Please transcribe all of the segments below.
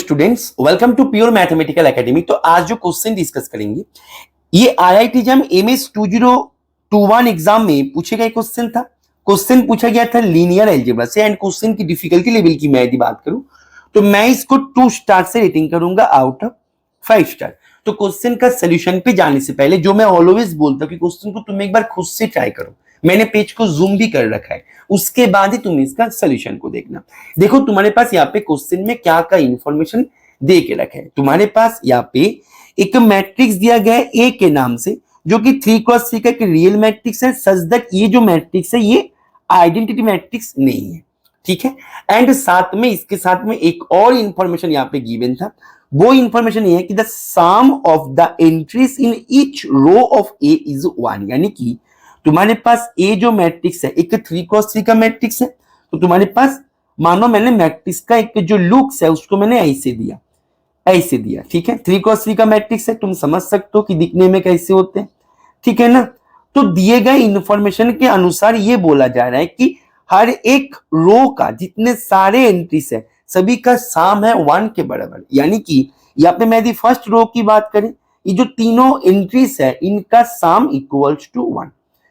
Students, welcome to pure mathematical academy. तो आज जो क्वेश्चन डिस्कस करेंगे ये IIT जैम एमएस 2021 एग्जाम में पूछे गए क्वेश्चन था। क्वेश्चन पूछा गया था लीनियर अलजेब्रा से एंड क्वेश्चन की डिफिकल्टी लेवल की मैं यदि बात करूं तो मैं इसको 2 स्टार से रेटिंग करूंगा आउट ऑफ 5 स्टार। तो क्वेश्चन का सोल्यूशन पे जाने से पहले जो मैं ऑलवेज बोलता हूं कि क्वेश्चन को तुम एक बार खुद से ट्राई करो, मैंने पेज को जूम भी कर रखा है, उसके बाद ही तुम इसका सोल्यूशन को देखना। देखो तुम्हारे पास यहाँ पे क्वेश्चन में क्या क्या इंफॉर्मेशन दे के रखे है। तुम्हारे पास यहाँ पे एक मैट्रिक्स दिया गया है ए के नाम से, जो कि 3x3 का एक रियल मैट्रिक्स है, सच दैट ये जो मैट्रिक्स है ये आइडेंटिटी मैट्रिक्स नहीं है, ठीक है। एंड साथ में इसके साथ में एक और इंफॉर्मेशन यहाँ पे गिवन था, वो इंफॉर्मेशन ये है कि the sum of the entries in each row of A is 1। यानी कि तुम्हारे पास ए जो मैट्रिक्स है एक 3x3 का मैट्रिक्स है, तो तुम्हारे पास मानो मैंने मैट्रिक्स का एक जो लुक्स है उसको मैंने ऐसे दिया, ठीक है। 3x3 का मैट्रिक्स है, तुम समझ सकते हो कि दिखने में कैसे होते हैं, ठीक है ना। तो दिए गए इंफॉर्मेशन के अनुसार ये बोला जा रहा है कि हर एक रो का जितने सारे एंट्रीज है सभी का सम है 1 के बराबर। यानी कि यहाँ पे मैं यदि फर्स्ट रो की बात करें, ये जो तीनों एंट्रीज है इनका sum equals to 1।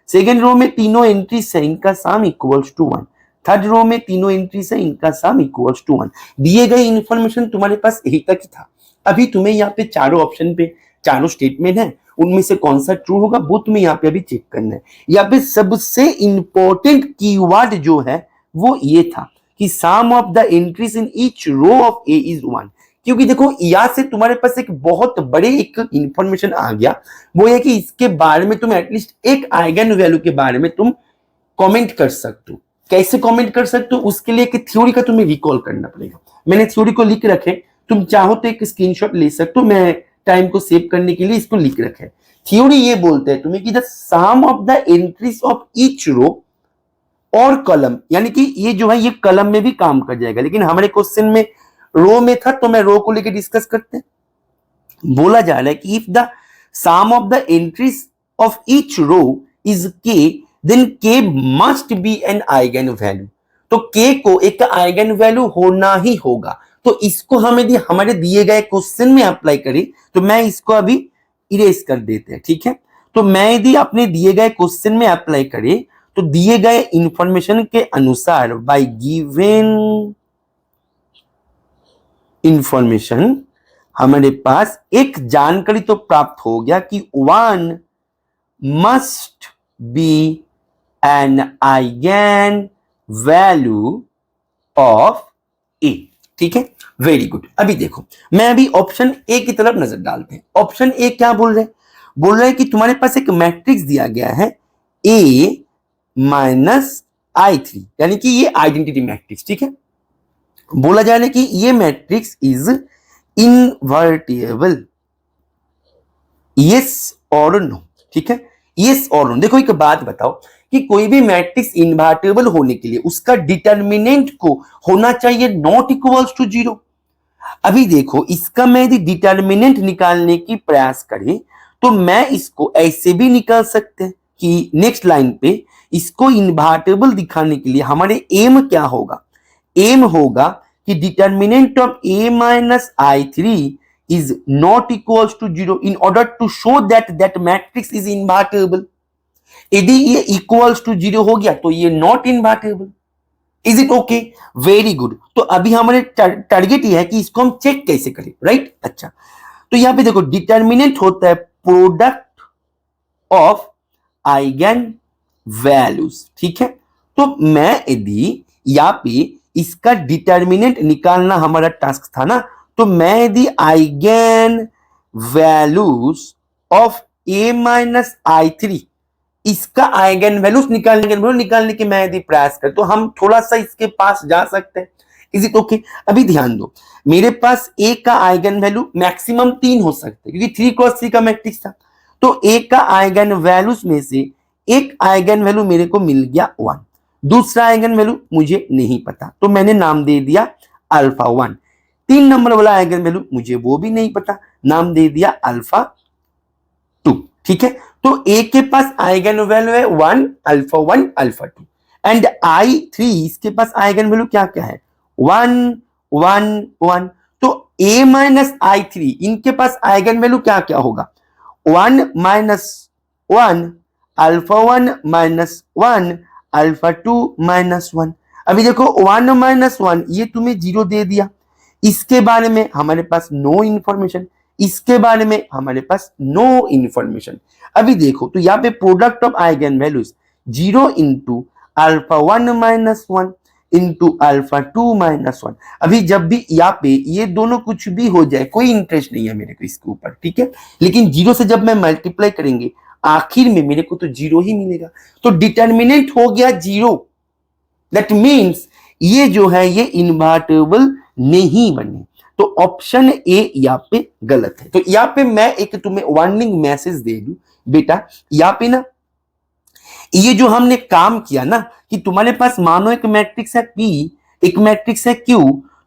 Second row में तीनों एंट्रीज है इनका sum equals to 1। Third row में तीनों एंट्रीज है इनका सम इक्वल्स टू 1। दिए गए इंफॉर्मेशन तुम्हारे पास यही तक ही था। अभी तुम्हें यहाँ पे चारों ऑप्शन पे चारों स्टेटमेंट है, उनमें से कौन सा ट्रू होगा वो तुम्हें यहाँ पे अभी चेक करना है। यहाँ पे सबसे इंपॉर्टेंट कीवर्ड जो है वो ये था कि some of the entries in each row of A is 1। क्योंकि देखो यहाँ से तुम्हारे पास एक बहुत बड़े एक इंफॉर्मेशन आ गया, वो है कि इसके बारे में तुम एटलीस्ट एक आइगन वैल्यू के बारे में तुम कमेंट कर सकते हो। कैसे कमेंट कर सकते हो, उसके लिए एक थ्योरी का तुम्हें रिकॉल करना पड़ेगा। मैंने थ्योरी को लिख रखे, तुम चाहो तो एक स्क्रीनशॉट ले सकते हो, मैं टाइम को सेव करने के लिए इसको लिख रखे। थ्योरी ये बोलते हैं तुम्हें कि the sum of the entries of each row और कॉलम, यानी कि ये जो है ये कॉलम में भी काम कर जाएगा, लेकिन हमारे क्वेश्चन में रो में था तो मैं रो को लेकर डिस्कस करते हैं। बोला जा रहा है कि if the sum of the entries of each row is k then k must be an eigen value. तो के को एक आइगन वैल्यू होना ही होगा। तो इसको हम यदि हमारे दिए गए क्वेश्चन में अप्लाई करें तो मैं इसको अभी इरेज कर देते हैं, ठीक है। तो मैं यदि अपने दिए गए क्वेश्चन में अप्लाई करें तो दिए गए इंफॉर्मेशन के अनुसार बाय गिवन इंफॉर्मेशन हमारे पास एक जानकारी तो प्राप्त हो गया कि 1 must be an eigen value of A, ठीक है। Very good. अभी देखो मैं अभी ऑप्शन ए की तरफ नजर डालते हैं। ऑप्शन ए क्या बोल रहे हैं कि तुम्हारे पास एक मैट्रिक्स दिया गया है a माइनस I3, यानी कि ये आइडेंटिटी मैट्रिक्स, ठीक है। बोला जा रहा है कि ये मैट्रिक्स इज इनवर्टिबल, यस और नो, ठीक है। यस और नो। देखो एक बात बताओ कि कोई भी मैट्रिक्स इनवर्टिबल होने के लिए उसका डिटर्मिनेंट को होना चाहिए नॉट इक्वल्स टू 0। अभी देखो इसका मैं यदि डिटर्मिनेंट निकालने की प्रयास करें तो मैं इसको ऐसे भी निकाल सकते हैं कि नेक्स्ट लाइन पे इसको इनवर्टिबल दिखाने के लिए हमारे एम क्या होगा, एम होगा कि determinant of a minus I3 is not equals to 0 in order to show that matrix is invertible. यदि ये इक्वल्स टू 0 हो गया तो ये not invertible. Is it okay? Very good. तो अभी हमारे टारगेट ये है कि इसको हम चेक कैसे करें, राइट। अच्छा, तो यहां पे देखो डिटर्मिनेंट होता है प्रोडक्ट ऑफ आइगन वैल्यूज, ठीक है। तो मैं यदि यहां पे इसका डिटर्मिनेंट निकालना हमारा टास्क था ना, तो मैं यदि eigen values of a minus I3 इसका आइगन वैल्यूज निकालने के मैं यदि प्रयास कर तो हम थोड़ा सा इसके पास जा सकते हैं। Is it okay? अभी ध्यान दो, मेरे पास a का आइगन वैल्यू मैक्सिमम 3 हो सकते हैं क्योंकि 3x3 का मैट्रिक्स था। तो a का आइगन वैल्यूज में से एक आइगन वैल्यू मेरे को मिल गया 1, दूसरा आइगन वैल्यू मुझे नहीं पता तो मैंने नाम दे दिया अल्फा 1। 3 नंबर वाला आइगन वैल्यू मुझे वो भी नहीं पता, नाम दे दिया अल्फा 2, ठीक है। तो a के पास आइगन वैल्यू है 1 अल्फा 1 अल्फा 2 एंड I3 इसके पास आइगन वैल्यू क्या क्या है 1 1 1। तो a माइनस आई थ्री, इनके पास आइगन वैल्यू क्या क्या होगा, 1 minus 1, alpha 1 minus 1, alpha 2 minus 1। अभी देखो 1 माइनस 1 ये तुम्हें 0 दे दिया, इसके बारे में हमारे पास नो इंफॉर्मेशन, इसके बारे में हमारे पास नो इंफॉर्मेशन। अभी देखो तो यहाँ पे product of eigen values 0 into alpha 1 minus 1 into alpha 2 minus 1। अभी जब भी यहाँ पे ये दोनों कुछ भी हो जाए कोई इंटरेस्ट नहीं है मेरे को इसके ऊपर, ठीक है, लेकिन 0 से जब मैं मल्टीप्लाई करेंगे आखिर में मेरे को तो 0 ही मिलेगा, तो डिटर्मिनेंट हो गया 0। दैट मीन्स ये जो है ये इन्वर्टेबल नहीं बने, तो ऑप्शन ए यहाँ पे गलत है। तो यहाँ पे मैं एक तुम्हें वार्निंग मैसेज दे दूं बेटा, यहाँ पे ना ये जो हमने काम किया ना कि तुम्हारे पास मानो एक मैट्रिक्स है P, एक मैट्रिक्स है Q,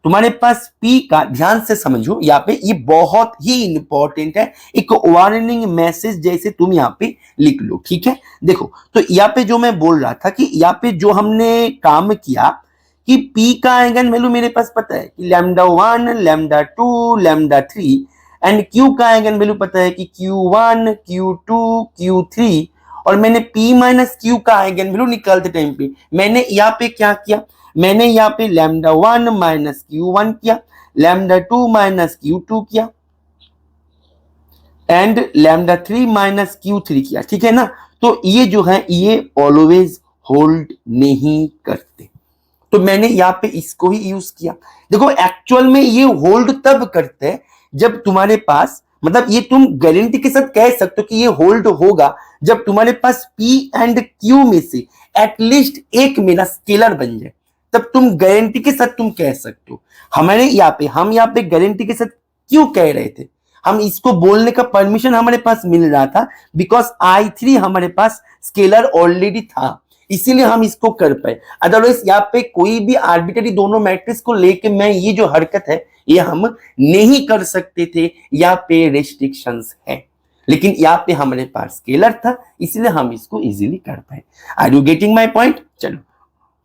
तुम्हारे पास P का ध्यान से समझो यहाँ पे, ये बहुत ही इंपॉर्टेंट है, एक वार्निंग मैसेज जैसे तुम यहाँ पे लिख लो, ठीक है। देखो तो यहाँ पे जो मैं बोल रहा था कि यहाँ पे जो हमने काम किया कि P का आइगन वैल्यू मेरे पास पता है कि lambda 1, lambda 2, lambda 3, and Q का आइगन वैल्यू पता है कि Q1, Q2, Q3, और मैंने P माइनस Q का आइगन वैल्यू निकालते टाइम पे मैंने यहाँ पे क्या किया, मैंने यहाँ पे लैम्डा 1 माइनस Q1 किया, लैम्डा 2 माइनस Q2 किया, एंड लैम्डा 3 माइनस Q3 किया, ठीक है ना। तो ये जो है ये ऑलवेज होल्ड नहीं करते, तो मैंने यहाँ पे इसको ही यूज किया। देखो एक्चुअल में ये होल्ड तब करते हैं जब तुम्हारे पास, मतलब ये तुम गारंटी के साथ कह सकते हो कि ये होल्ड होगा जब तुम्हारे पास P एंड Q में से एटलीस्ट एक मेरा स्केलर बन जाए, तब तुम गारंटी के साथ तुम कह सकते हो। हमारे हम यहाँ पे गारंटी के साथ क्यों कह रहे थे, हम इसको बोलने का परमिशन हमारे पास मिल रहा था बिकॉज I3 हमारे पास स्केलर ऑलरेडी था, इसीलिए हम इसको कर पाए। अदरवाइज यहाँ पे कोई भी आर्बिट्ररी दोनों मैट्रिक्स को लेके मैं ये जो हरकत है ये हम नहीं कर सकते थे, यहाँ पे रेस्ट्रिक्शंस है, लेकिन यहाँ पे हमारे पास स्केलर था इसलिए हम इसको इजीली कर पाए। Are you getting my point? चलो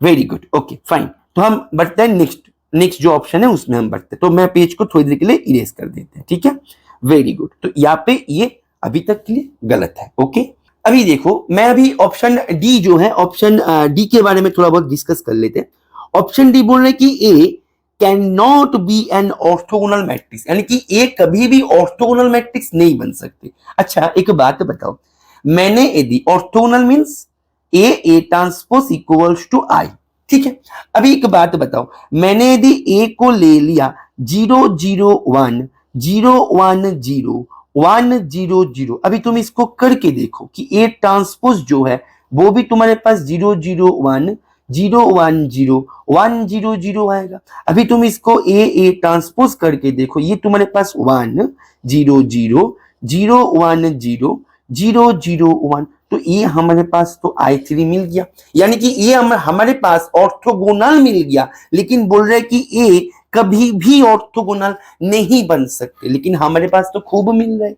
वेरी गुड, ओके फाइन। तो हम बढ़ते हैं नेक्स्ट जो ऑप्शन है उसमें हम बढ़ते हैं, तो मैं पेज को थोड़ी देर के लिए इरेज कर देते हैं, ठीक है, वेरी गुड। तो यहाँ पे ये अभी तक के लिए गलत है, ओके। अभी देखो मैं अभी ऑप्शन डी जो है, ऑप्शन डी के बारे में थोड़ा बहुत डिस्कस कर लेते हैं। ऑप्शन डी बोल रहे हैं कि A can not be an orthogonal matrix, यानी कि ए कभी भी ऑर्थोगोनल मैट्रिक्स नहीं बन सकते। अच्छा एक बात बताओ, मैंने यदि orthogonal means A transpose equals to I, ठीक है। अभी एक बात बताओ, मैंने यदि ए को ले लिया 0 0 1 0 1 0 1 0 0, अभी तुम इसको करके देखो कि ए ट्रांसपोज जो है वो भी तुम्हारे पास 0 0 1 0 1 0 1 0 0 आएगा। अभी तुम इसको ए ट्रांसपोज करके देखो, ये तुम्हारे पास 1 0 0 0 1 0 0 0 1, तो ये हमारे पास तो I3 मिल गया, यानी कि ये हमारे पास ऑर्थोगोनल मिल गया। लेकिन बोल रहे कि ए कभी भी ऑर्थोगोनल नहीं बन सकते, लेकिन हमारे पास तो खूब मिल रहा है।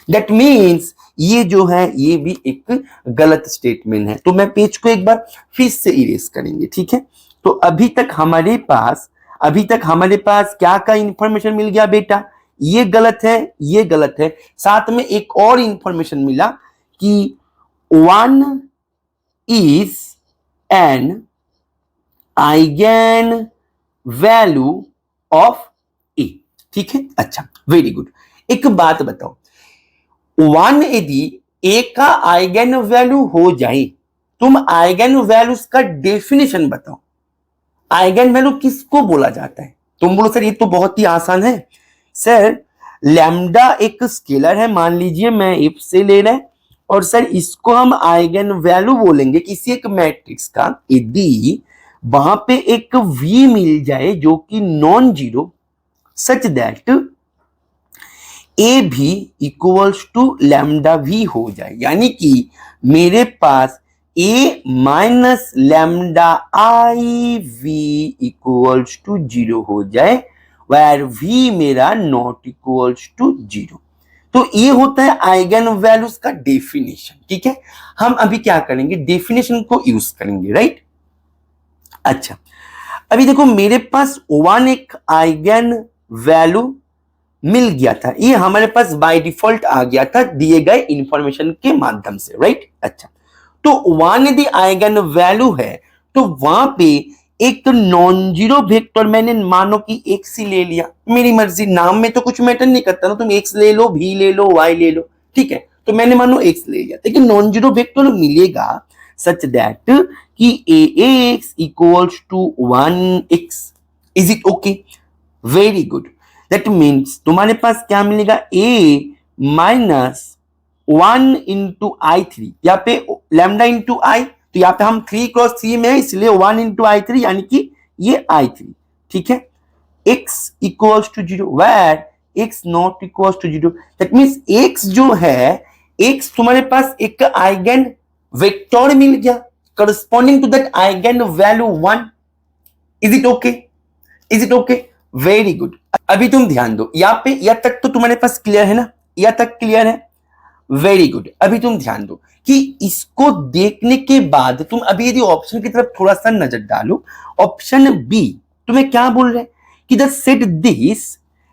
दैट मीन्स ये जो है ये भी एक गलत स्टेटमेंट है। तो मैं पेज को एक बार फिर से इरेज करेंगे, ठीक है। तो अभी तक हमारे पास क्या का इंफॉर्मेशन मिल गया बेटा, ये गलत है, ये गलत है, साथ में एक और इंफॉर्मेशन मिला कि 1 is an eigen value of A, ठीक है। अच्छा वेरी गुड, एक बात बताओ, 1 यदि A का आइगन वैल्यू हो जाए, तुम आइगन वैल्यूज का डेफिनेशन बताओ, आइगन वैल्यू किसको बोला जाता है? तुम बोलो सर ये तो बहुत ही आसान है। सर लैम्डा एक स्केलर है, मान लीजिए मैं इफ से ले रहा है, और सर इसको हम आइगन वैल्यू बोलेंगे किसी एक मैट्रिक्स का यदि वहां पे एक V मिल जाए जो कि नॉन जीरो, सच दैट ए भी इक्वल्स टू लैम्डा V हो जाए, यानी कि मेरे पास A minus lambda I V equals to 0 हो जाए, वेयर V मेरा नॉट इक्वल्स टू 0। तो ये होता है आइगन वैल्यूज का डेफिनेशन, ठीक है। हम अभी क्या करेंगे, डेफिनेशन को यूज करेंगे, राइट। अच्छा अभी देखो मेरे पास 1 एक आइगन वैल्यू मिल गया था, ये हमारे पास बाय डिफॉल्ट आ गया था दिए गए इंफॉर्मेशन के माध्यम से, राइट। अच्छा, तो 1 यदि आइगन वैल्यू है तो वहां पे एक नॉन जीरो वेक्टर मैंने मानो कि एक्स ही ले लिया, मेरी मर्जी, नाम में तो कुछ मैटर नहीं करता ना, तुम एक्स ले लो, भी ले लो, वाई ले लो, ठीक है। तो मैंने मानो एक्स ले लिया, लेकिन नॉन जीरो वेक्टर मिलेगा सच दैट कि ax equals to 1x। Is it okay? Very good. That means तुम्हारे पास क्या मिलेगा, a minus 1 into I three, यहाँ पे लैम्डा इंटू आई, तो यहाँ पे हम 3 क्रॉस 3 में है इसलिए 1 इंटू आई थ्री, यानी कि ये आई थ्री, ठीक है। x equals to 0 where x not equals to 0। That means x जो है, x तुम्हारे पास एक आइगन वेक्टर मिल गया corresponding to that eigenvalue 1। Is it okay? Is it okay? Very good. अभी तुम ध्यान दो, यहाँ पे यहाँ तक तो तुम्हारे पास क्लियर है ना, यहाँ तक क्लियर है, वेरी गुड। अभी तुम ध्यान दो कि इसको देखने के बाद तुम अभी यदि ऑप्शन की तरफ थोड़ा सा नजर डालो, ऑप्शन बी तुम्हें क्या बोल रहे हैं कि the set this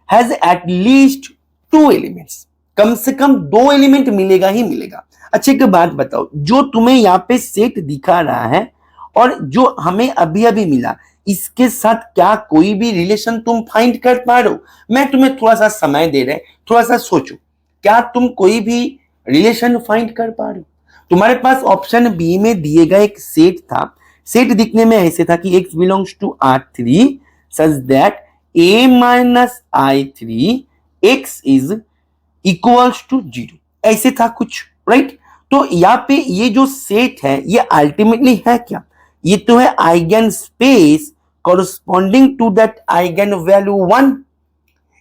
has at least 2 elements, कम से कम 2 एलिमेंट मिलेगा ही मिलेगा। अच्छा एक बात बताओ, जो तुम्हें यहाँ पे सेट दिखा रहा है और जो हमें अभी अभी मिला, इसके साथ क्या कोई भी रिलेशन तुम फाइंड कर पा रहे हो? मैं तुम्हें थोड़ा सा समय दे रहे, थोड़ा सा सोचो, क्या तुम कोई भी रिलेशन फाइंड कर पा रहे हो? तुम्हारे पास ऑप्शन बी में दिए गए एक सेट था, सेट दिखने में ऐसे था कि x belongs to R3 such that a minus I3 x is equals to 0, ऐसे था कुछ, राइट। तो यहाँ पे ये जो सेट है ये अल्टीमेटली है क्या? ये तो है eigenspace corresponding to that eigenvalue 1।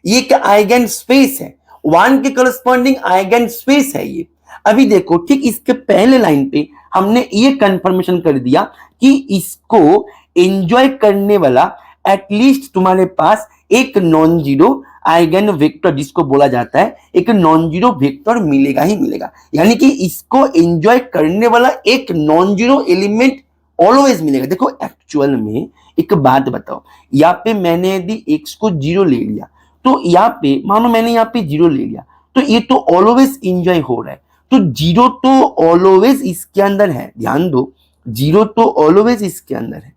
ये एक आइगन स्पेस है, 1 के कॉरस्पॉन्डिंग आइगन स्पेस है ये। अभी देखो, ठीक इसके पहले लाइन पे हमने ये कंफर्मेशन कर दिया कि इसको एंजॉय करने वाला एटलीस्ट तुम्हारे पास एक नॉन जीरो आइगन वेक्टर, जिसको बोला जाता है एक नॉन जीरो वेक्टर, मिलेगा ही मिलेगा। यानी कि इसको एंजॉय करने वाला एक नॉन जीरो एलिमेंट ऑलवेज मिलेगा। देखो एक्चुअल में एक बात बताओ, यहाँ पे मैंने यदि x को 0 ले लिया, तो यहाँ पे मानो मैंने यहाँ पे 0 ले लिया, तो ये तो ऑलवेज एंजॉय हो रहा है, तो 0 तो ऑलवेज इसके अंदर है, ध्यान दो, 0 तो ऑलवेज इसके अंदर है,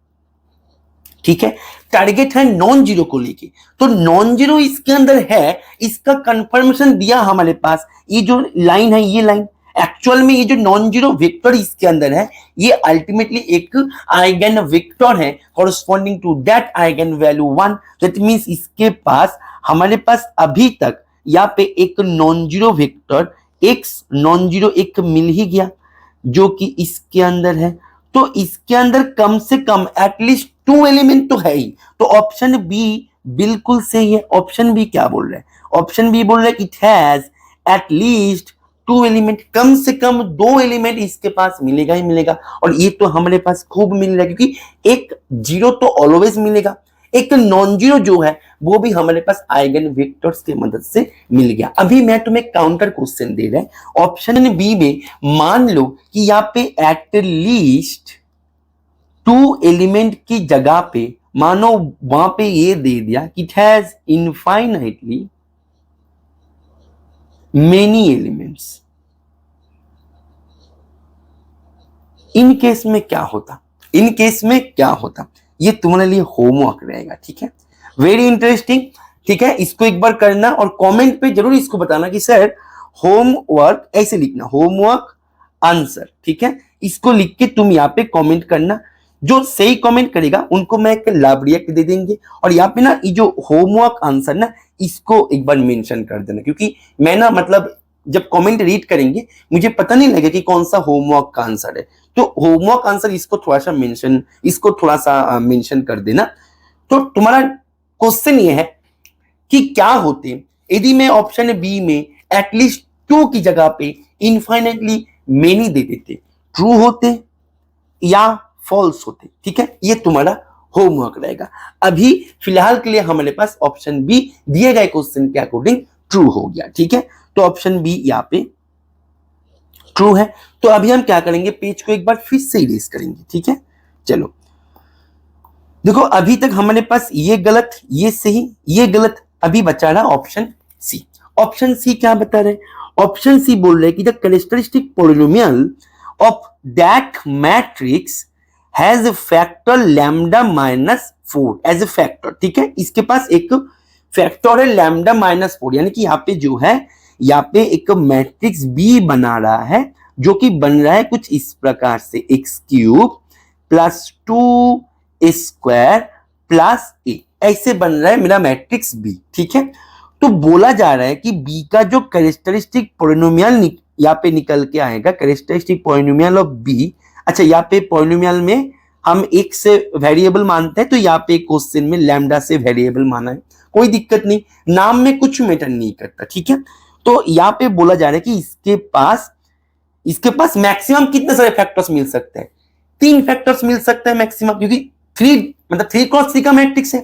ठीक है। टारगेट है नॉन जीरो को लेके, तो नॉन जीरो इसके अंदर है, इसका कंफर्मेशन दिया हमारे पास। ये जो लाइन है, ये लाइन एक्चुअल में ये जो नॉन जीरो वेक्टर इसके अंदर है, ये अल्टीमेटली एक आइगन वेक्टर है corresponding to that eigenvalue 1। That means इसके पास, हमारे पास अभी तक यहाँ पे एक non zero vector x non zero एक मिल ही गया जो कि इसके अंदर है, तो इसके अंदर कम से कम एटलीस्ट 2 एलिमेंट तो है ही। तो ऑप्शन बी बिल्कुल सही है। ऑप्शन बी क्या बोल रहा है? ऑप्शन बी बोल रहा है it has at least 2 element, कम से कम 2 एलिमेंट इसके पास मिलेगा ही मिलेगा। और ये तो हमारे पास खूब मिल रहा है, क्योंकि एक जीरो तो ऑलवेज मिलेगा, एक नॉन जीरो जो है वो भी हमारे पास आइगन वेक्टर्स की मदद से मिल गया। अभी मैं तुम्हें काउंटर क्वेश्चन दे रहा है, ऑप्शन बी में मान लो कि यहाँ पे एट लीस्ट 2 एलिमेंट की जगह पे मानो वहां पे ये दे दिया कि it has infinitely many elements. In case में क्या होता? इन केस में क्या होता, ये तुम्हारे लिए होमवर्क रहेगा, ठीक है, वेरी इंटरेस्टिंग, ठीक है। इसको एक बार करना और कमेंट पे जरूर इसको बताना कि सर होमवर्क ऐसे लिखना, होमवर्क आंसर, ठीक है। इसको लिख के तुम यहाँ पे कमेंट करना, जो सही कमेंट करेगा उनको मैं एक लाभ रिएक्ट दे देंगे। और यहाँ पे ना ये जो होमवर्क आंसर ना, इसको एक बार मेंशन कर देना, क्योंकि मैं ना मतलब जब कमेंट रीड करेंगे मुझे पता नहीं लगे कि कौन सा होमवर्क का आंसर है, तो होमवर्क आंसर इसको थोड़ा सा मेंशन, इसको थोड़ा सा मेंशन कर देना। तो तुम्हारा क्वेश्चन ये है कि क्या होते यदि मैं ऑप्शन बी में एटलीस्ट 2 की जगह पे इनफाइनाइटली मेनी दे देते, ट्रू होते या फॉल्स होते, ठीक है। ये तुम्हारा होमवर्क रहेगा। अभी फिलहाल के लिए हमारे पास ऑप्शन बी दिए गए क्वेश्चन के अकॉर्डिंग ट्रू हो गया, ठीक है। तो ऑप्शन बी यहाँ पे ट्रू है। तो अभी हम क्या करेंगे, पेज को एक बार फिर से इरेज करेंगे, ठीक है। चलो देखो, अभी तक हमारे पास ये गलत, ये सही, ये गलत, अभी बचा रहा ऑप्शन सी। ऑप्शन सी क्या बता रहे हैं? ऑप्शन सी बोल रहे हैं कि the characteristic polynomial of that matrix has factor lambda minus 4 as a factor. ठीक है, इसके पास एक फैक्टर है लैम्डा माइनस 4, यानी कि यहाँ पे जो है, यहाँ पे एक मैट्रिक्स बी बना रहा है जो कि बन रहा है कुछ इस प्रकार से, x cube plus 2 square plus a, ऐसे बन रहा है मेरा मैट्रिक्स बी। ठीक है, तो बोला जा रहा है कि बी का जो कैरेक्टरिस्टिक पॉलिनोमियल यहाँ पे निकल के आएगा, कैरेक्टरिस्टिक पॉलिनोमियल ऑफ बी। अच्छा, यहाँ पे पॉलिनोमियल में हम एक से वेरिएबल मानते हैं, तो यहाँ पे क्वेश्चन में लैम्डा से वेरिएबल माना है, कोई दिक्कत नहीं, नाम में कुछ मैटर नहीं करता। ठीक है, तो यहाँ पे बोला जा रहा है कि इसके पास मैक्सिमम कितने सारे फैक्टर्स मिल सकते हैं? 3 फैक्टर्स मिल सकते हैं मैक्सिमम, क्योंकि 3 क्रॉस 3 का मैट्रिक्स है।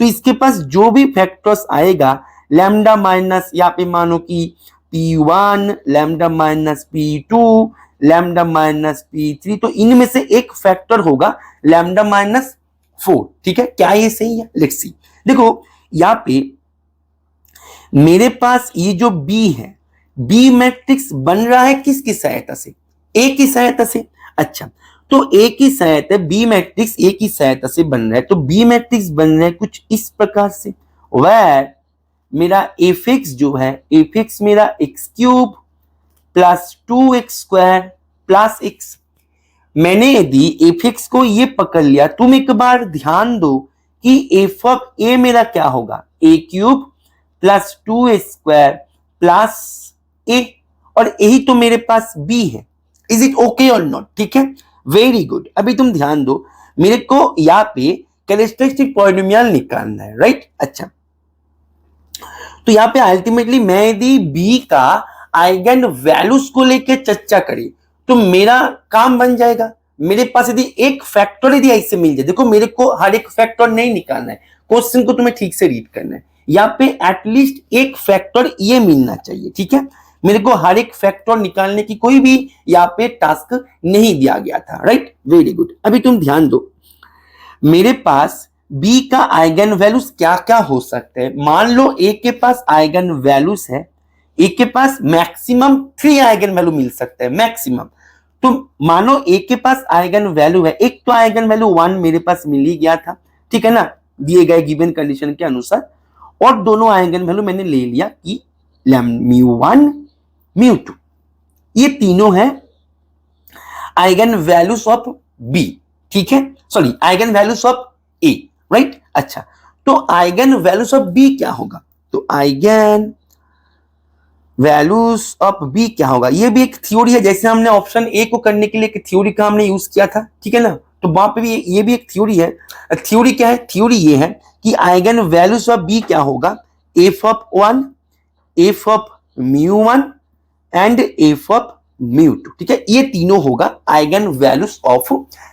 तो इसके पास जो भी फैक्टर्स आएगा, लैम्डा माइनस यहाँ पे मानो कि P1, lambda minus P2, lambda minus P3, तो इनमें से एक फैक्टर होगा लैम्डा माइनस 4। ठीक है, क्या ये सही है? Let's see. देखो यहाँ पे मेरे पास ये जो बी है, बी मैट्रिक्स बन रहा है किसकी सहायता से? ए की सहायता से। अच्छा, तो ए की सहायता, बी मैट्रिक्स ए की सहायता से बन रहा है, तो बी मैट्रिक्स बन रहा है कुछ इस प्रकार से, वेयर मेरा एफ एक्स जो है, एफ एक्स मेरा x cube plus 2x square plus x. मैंने यदि एफ एक्स को ये पकड़ लिया, तुम एक बार ध्यान दो कि एफ ऑफ ए मेरा क्या होगा, ए क्यूब प्लस 2 स्क्वायर प्लस ए, और यही तो मेरे पास बी है। इज इट ओके और नॉट? ठीक है, वेरी गुड। अभी तुम ध्यान दो, मेरे को यहाँ पे कैरेक्टरिस्टिक पॉलिनोमियल निकालना है, राइट? अच्छा, तो यहाँ पे अल्टीमेटली मैं यदि बी का आइगन वैल्यूज को लेके चर्चा करी तो मेरा काम बन जाएगा। मेरे पास यदि एक फैक्टर यदि ऐसे मिल जाए, देखो मेरे को हर एक फैक्टर नहीं निकालना है, क्वेश्चन को तुम्हें ठीक से रीड करना है। यहाँ पे एटलीस्ट एक फैक्टर ये मिलना चाहिए। ठीक है, मेरे को हर एक फैक्टर निकालने की कोई भी यहाँ पे टास्क नहीं दिया गया था, राइट? Very good. अभी तुम ध्यान दो, मेरे पास बी का आइगन वैल्यूज क्या क्या हो सकते हैं। मान लो ए के पास आइगन वैल्यूज है, ए के पास मैक्सिमम 3 आइगन वैल्यू मिल सकते हैं, मैक्सिमम। तो मानो ए के पास आइगन वैल्यू है, एक तो आइगन वैल्यू 1 मेरे पास मिल ही गया था, ठीक है ना, दिए गए गिवन कंडीशन के अनुसार, और दोनों आइगन वैल्यू मैंने ले लिया कि μ1 μ2, ये तीनों है आइगन वैल्यूज ऑफ बी। ठीक है, sorry, eigenvalues of A, right? अच्छा, तो आइगन वैल्यूज ऑफ बी क्या होगा? तो आइगन वैल्यूज ऑफ बी क्या होगा? ये भी एक थ्योरी है, जैसे हमने ऑप्शन ए को करने के लिए एक थ्योरी का हमने यूज किया था, ठीक है ना, तो वहां पे भी ये भी एक थ्योरी है। थ्योरी क्या है? थ्योरी ये है कि आइगन वैल्यूज ऑफ बी क्या होगा, f of 1, f of μ1 and f of μ2। ठीक है, ये तीनों होगा आइगन वैल्यूज ऑफ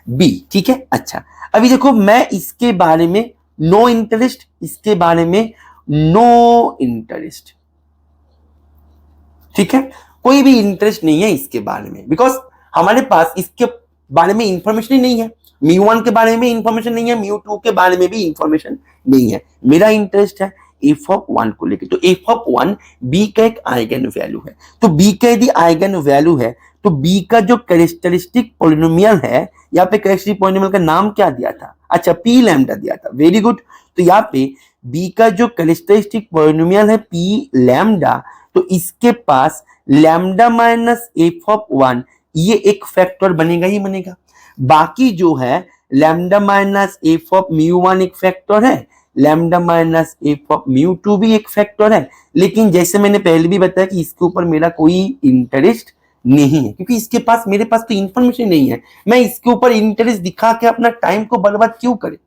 बी। ठीक है, अच्छा, अभी देखो मैं इसके बारे में नो इंटरेस्ट, इसके बारे में नो इंटरेस्ट, ठीक है, कोई भी इंटरेस्ट नहीं है इसके बारे में, बिकॉज हमारे पास इसके बारे में इंफॉर्मेशन ही नहीं है, μ1 के बारे में इंफॉर्मेशन नहीं है, μ2 के बारे में भी इंफॉर्मेशन नहीं है। मेरा इंटरेस्ट है एफ ऑफ 1 को लेकर, तो एफ ऑफ 1 बी का एक आइगन वैल्यू है, तो बी का यदि आइगन वैल्यू है तो बी का जो कैरेक्टरिस्टिक पॉलिनोमियल है, यहाँ पे कैरेक्टरिस्टिक पॉलिनोमियल का नाम क्या दिया था? अच्छा, पी लैम्डा दिया था, वेरी गुड। तो यहाँ पे बी का जो कैरेक्टरिस्टिक पॉलिनोमियल है पी लैम्डा, तो इसके पास लैम्डा माइनस एफ ऑफ 1 ये एक फैक्टर बनेगा ही बनेगा। बाकी जो है लैम्डा माइनस एफ ऑफ μ1 एक फैक्टर है, लैम्डा माइनस एफ ऑफ μ2 भी एक फैक्टर है, लेकिन जैसे मैंने पहले भी बताया कि इसके ऊपर मेरा कोई इंटरेस्ट नहीं है, क्योंकि इसके पास मेरे पास तो इंफॉर्मेशन नहीं है। मैं इसके ऊपर इंटरेस्ट दिखा के अपना टाइम को बर्बाद क्यों करें?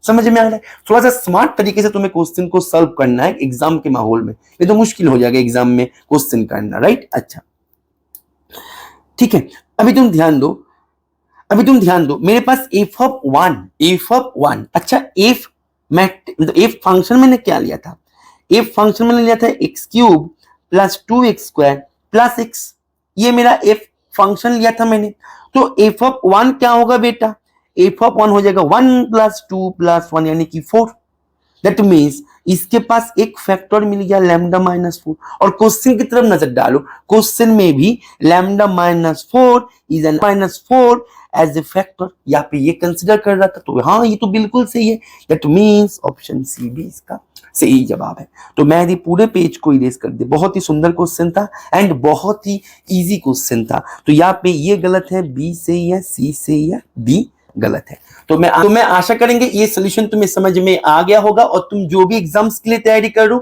समझ में आ रहा है? थोड़ा सा स्मार्ट तरीके से तुम्हें क्वेश्चन को सॉल्व करना है एग्जाम के माहौल में, ये तो मुश्किल हो जाएगा एग्जाम में क्वेश्चन करना, राइट? अच्छा, ठीक है, अभी तुम ध्यान दो, मेरे पास एफ ऑफ 1, अच्छा, एफ फंक्शन मैंने क्या लिया था? एफ फंक्शन मैंने लिया था x cube plus 2x square plus x, ये मेरा एफ फंक्शन लिया था मैंने। तो एफ ऑफ 1 क्या होगा बेटा? एफ ऑफ 1 हो जाएगा 1 + 2 + 1 यानी कि 4। दैट मीन्स इसके पास एक फैक्टर मिल गया लैम्डा -4 और क्वेश्चन की तरफ नजर डालो, क्वेश्चन में भी lambda -4 is an -4 as a factor, यहाँ पे ये कंसिडर कर रहा था, तो हाँ ये तो बिल्कुल सही है। दैट मीन्स ऑप्शन सी भी इसका सही जवाब है। तो मैं यदि पूरे पेज को इरेज कर दे, बहुत ही सुंदर क्वेश्चन था एंड बहुत ही इजी क्वेश्चन था। तो यहाँ पे ये गलत है, बी सही है, सी सही है, डी गलत है। तो मैं आशा करेंगे ये सोल्यूशन तुम्हें समझ में आ गया होगा और तुम जो भी एग्जाम्स के लिए तैयारी करो,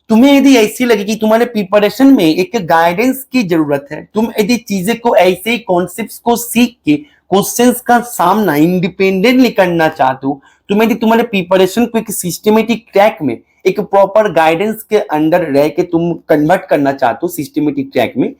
तुम्हें यदि ऐसी लगे कि तुम्हारे प्रिपरेशन में एक गाइडेंस की जरूरत है, तुम यदि चीजें को ऐसे ही कॉन्सेप्ट्स को सीख के क्वेश्चंस का सामना इंडिपेंडेंटली करना चाहते हो, तुम यदि तुम्हारे प्रिपरेशन को एक सिस्टमेटिक ट्रैक में, एक प्रॉपर गाइडेंस के अंडर रह के तुम कन्वर्ट करना चाहते हो सिस्टमेटिक ट्रैक में,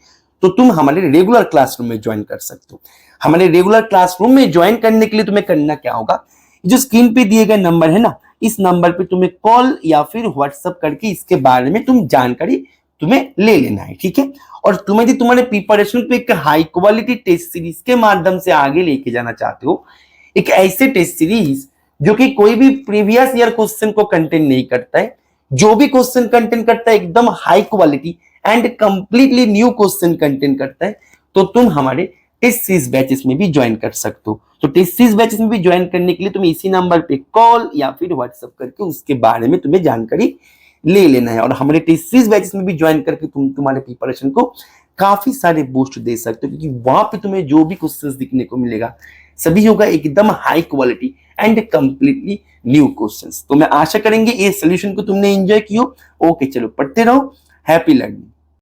तो तुम हमारे रेगुलर क्लासरूम में ज्वाइन कर सकते हो। हमारे रेगुलर क्लासरूम में ज्वाइन करने के लिए तुम्हें करना क्या होगा, जो स्क्रीन पे दिए गए नंबर है ना, इस नंबर पे तुम्हें कॉल या फिर व्हाट्सएप करके इसके बारे में तुम जानकारी तुम्हें ले लेना है, ठीक है। और तुम्हें यदि तुम्हारे प्रिपरेशन पे एक हाई क्वालिटी टेस्ट सीरीज के माध्यम से आगे लेके जाना चाहते हो, एक ऐसे टेस्ट सीरीज जो कि कोई भी प्रीवियस ईयर क्वेश्चन को कंटेन नहीं करता है, जो भी क्वेश्चन कंटेन करता है एकदम high quality and completely new question contain करता है, तो तुम हमारे टेस्ट सीरीज बैचेस में भी ज्वाइन कर सकते हो। तो टेस्ट सीरीज बैचेस में भी ज्वाइन करने के लिए तुम्हें इसी नंबर पे कॉल या फिर व्हाट्सएप करके उसके बारे में तुम्हें जानकारी ले लेना है। और हमारे टेस्ट सीरीज बैचेस में भी ज्वाइन करके तुम तुम्हारे प्रिपरेशन को काफी सारे बूस्ट दे सकते हो, क्योंकि वहां पे तुम्हें जो भी क्वेश्चंस दिखने को मिलेगा सभी होगा एकदम high quality and completely new questions. तो मैं आशा करेंगे ये सोल्यूशन को तुमने एंजॉय किया। ओके, चलो पढ़ते रहो, हैप्पी लर्निंग।